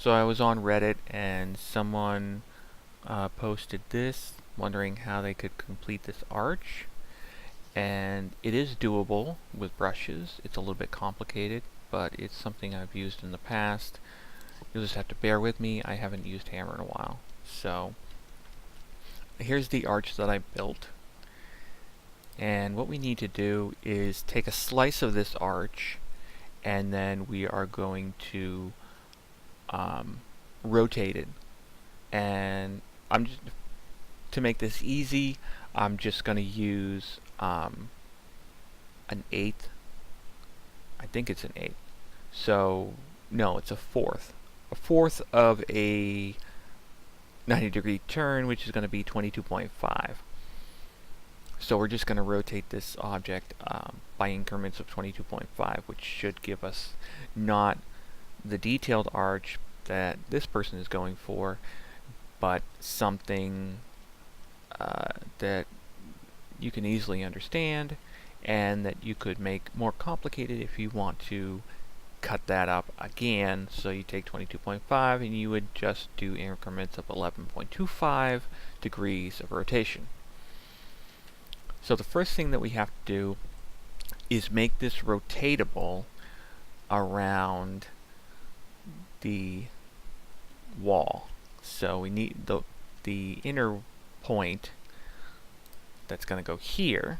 So I was on Reddit and someone posted this, wondering how they could complete this arch. And it is doable with brushes. It's a little bit complicated, but it's something I've used in the past. You'll just have to bear with me. I haven't used Hammer in a while. So here's the arch that I built. And what we need to do is take a slice of this arch, and then we are going to rotate it. And to make this easy, I'm just going to use an eighth. I think it's an eighth. So no, it's a fourth. A fourth of a 90-degree turn, which is going to be 22.5. So we're just going to rotate this object by increments of 22.5, which should give us not the detailed arch that this person is going for, but something that you can easily understand and that you could make more complicated if you want to cut that up again. So you take 22.5 and you would just do increments of 11.25 degrees of rotation. So the first thing that we have to do is make this rotatable around the wall. So we need the inner point that's going to go here.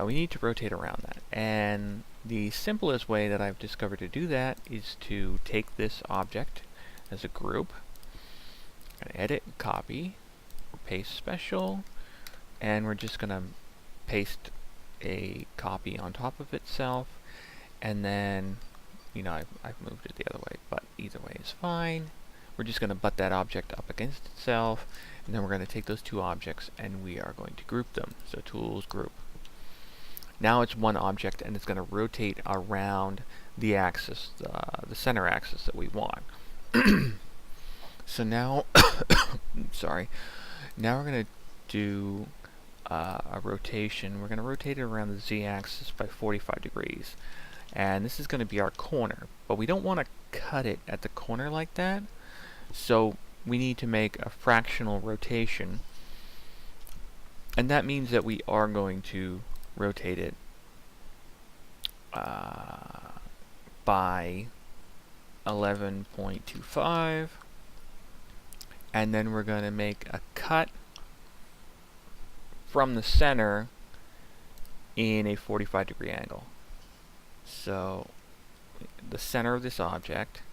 We need to rotate around that. And the simplest way that I've discovered to do that is to take this object as a group, edit, copy, paste special, and we're just going to paste a copy on top of itself, and then, you know, I've moved it the other way, but either way is fine. We're just going to butt that object up against itself, and then we're going to take those two objects and we are going to group them. So tools, group. Now it's one object and it's going to rotate around the axis, the center axis that we want. So now, sorry, now we're going to do a rotation. We're going to rotate it around the z-axis by 45 degrees. And this is going to be our corner, but we don't want to cut it at the corner like that. So we need to make a fractional rotation, and that means that we are going to rotate it by 11.25, and then we're going to make a cut from the center in a 45-degree angle. So the center of this object,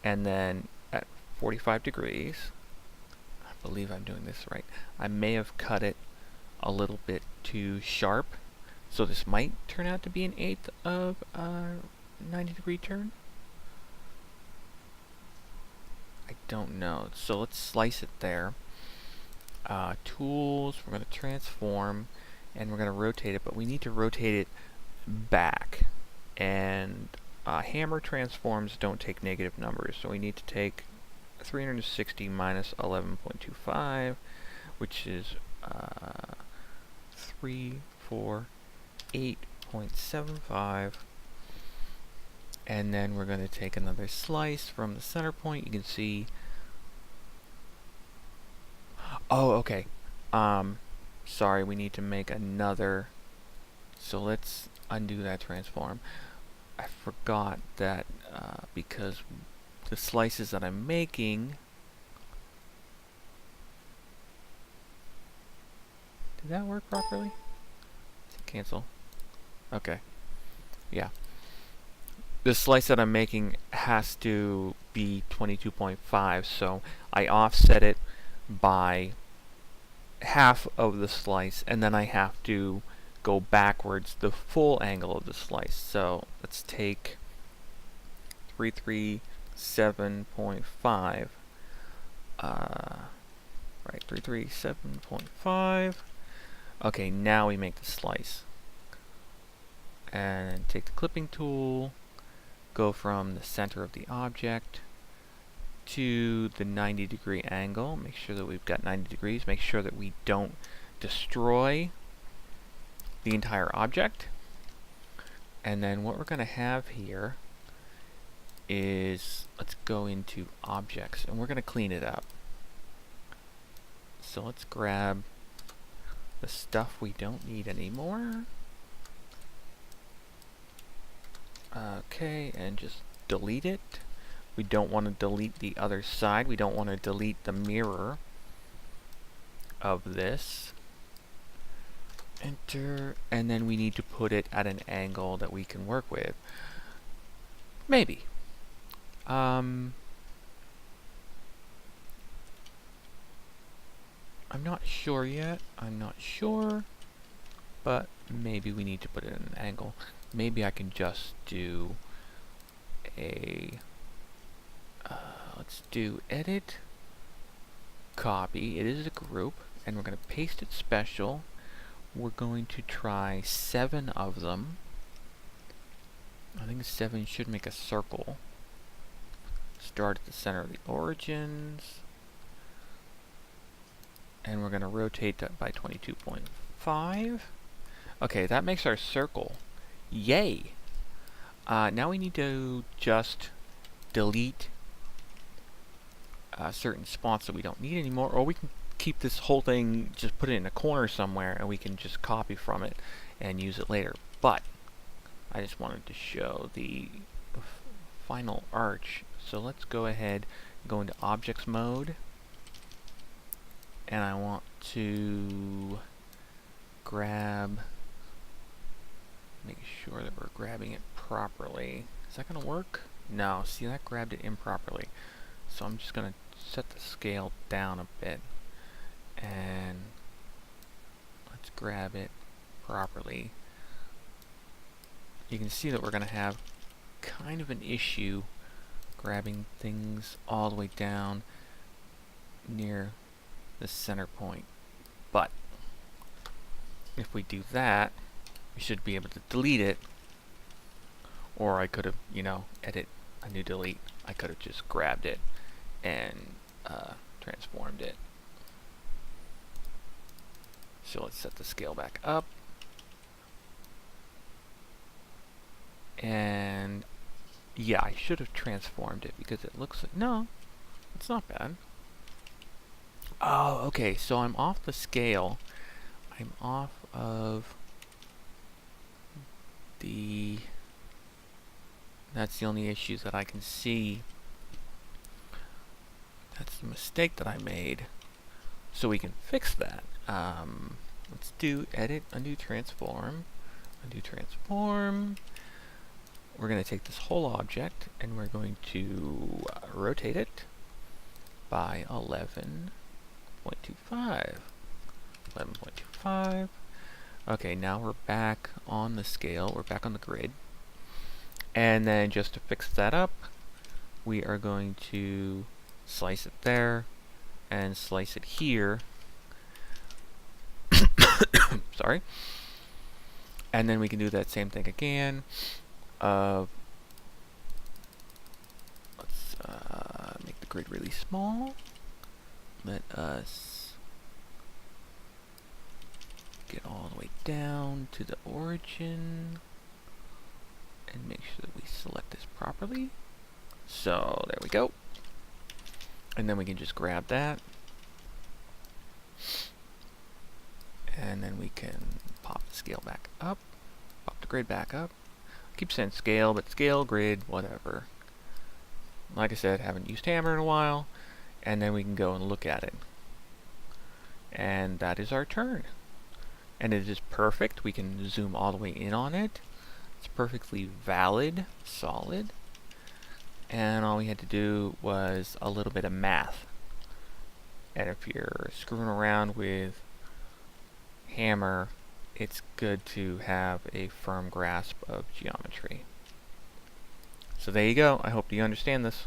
and then at 45 degrees, I believe I'm doing this right. I may have cut it a little bit too sharp, so this might turn out to be an eighth of a 90-degree turn. I don't know. So let's slice it there. Tools, we're going to transform, and we're going to rotate it, but we need to rotate it back. And hammer transforms don't take negative numbers, so we need to take 360 minus 11.25, which is 348.75. And then we're going to take another slice from the center point. You can see. Oh, okay. Sorry, we need to make another. So let's undo that transform. I forgot that because the slices that I'm making. Did that work properly? Cancel. Okay. Yeah. The slice that I'm making has to be 22.5, so I offset it by half of the slice, and then I have to go backwards the full angle of the slice. So let's take 337.5. Right, 337.5. Okay, now we make the slice. And take the clipping tool, go from the center of the object to the 90-degree angle. Make sure that we've got 90 degrees. Make sure that we don't destroy the entire object. And then what we're going to have here is, let's go into objects, and we're going to clean it up. So let's grab the stuff we don't need anymore. Okay, and just delete it. We don't want to delete the other side. We don't want to delete the mirror of this. Enter, and then we need to put it at an angle that we can work with. Maybe. I'm not sure yet. I'm not sure, but maybe we need to put it at an angle. Maybe I can just do a let's do edit, copy. It is a group, and we're going to paste it special. We're going to try 7 of them. I think 7 should make a circle. Start at the center of the origins. And we're going to rotate that by 22.5. Okay, that makes our circle. Yay! Now we need to just delete certain spots that we don't need anymore, or we can keep this whole thing, just put it in a corner somewhere, and we can just copy from it and use it later. But I just wanted to show the final arch. So let's go ahead and go into objects mode, and I want to grab, make sure that we're grabbing it properly. Is that going to work? No, see, that grabbed it improperly. So I'm just going to set the scale down a bit, and let's grab it properly. You can see that we're going to have kind of an issue grabbing things all the way down near the center point. But if we do that, we should be able to delete it. Or I could have, edit a new delete. I could have just grabbed it and transformed it. So let's set the scale back up. And yeah, I should have transformed it because it looks like, no, it's not bad. Oh, okay, so I'm off the scale. I'm off of the, that's the only issues that I can see. That's the mistake that I made. So we can fix that. Let's do edit, undo transform, undo transform. We're going to take this whole object and we're going to rotate it by 11.25. 11.25. Okay, now we're back on the scale. We're back on the grid. And then just to fix that up, we are going to slice it there and slice it here. Sorry. And then we can do that same thing again. Let's make the grid really small. Let us get all the way down to the origin and make sure that we select this properly. So there we go. And then we can just grab that. And then we can pop the scale back up, pop the grid back up. Keep saying scale, but scale, grid, whatever. Like I said, haven't used Hammer in a while. And then we can go and look at it. And that is our turn. And it is perfect. We can zoom all the way in on it. It's perfectly valid, solid. And all we had to do was a little bit of math. And if you're screwing around with Hammer, it's good to have a firm grasp of geometry. So there you go. I hope you understand this.